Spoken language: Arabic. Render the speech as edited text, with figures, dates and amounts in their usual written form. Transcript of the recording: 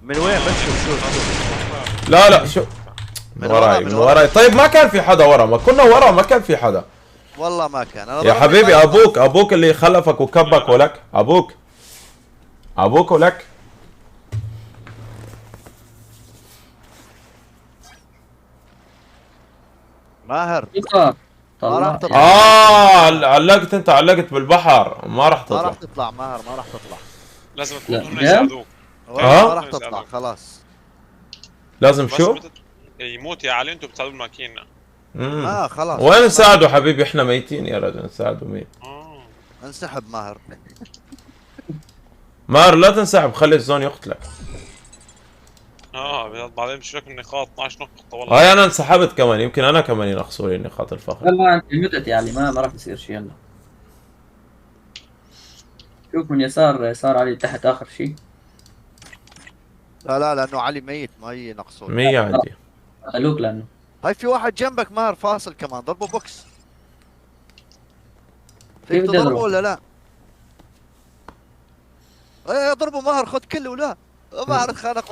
من وين بس؟ شوف. لا لا شو من وراي من وراي. طيب ما كان في حدا ورا، ما كنا ورا ما كان في حدا. والله ما كان. أنا يا حبيبي ابوك اللي خلفك وكبك ولك ابوك ولك. ماهر يطلع. ما راح طلع. تطلع. علقت انت، علقت بالبحر ما راح ما راح تطلع. تطلع ماهر، ما راح تطلع. لازم لا، تكون هم جد؟ يساعدوك. ما راح تطلع خلاص. لازم بس شو؟ يموت يا علي انتوا بتساعدوا الماكينة. خلاص. وين نساعده حبيبي؟ احنا ميتين يا رجل، نساعده مين؟ انسحب ماهر. مار لا تنسحب، خلي الزون يقتلك. بعدين بشوفك النقاط 12 نقطة والله. هاي انا انسحبت كمان، يمكن انا كمان ينقصوا لي نقاط الفخر. والله انت متت يعني ما راح يصير شيء هلا. شوف من يسار علي تحت اخر شيء. لا لانه علي ميت ما ينقصون. 100 عندي. قتلوك لانه هاي في واحد جنبك ماهر فاصل كمان، ضربه بوكس. فيك كيف بدي تضربه اضربه؟ ولا لا؟ ايه اضربه ماهر، خذ كله ولا ماهر خانق.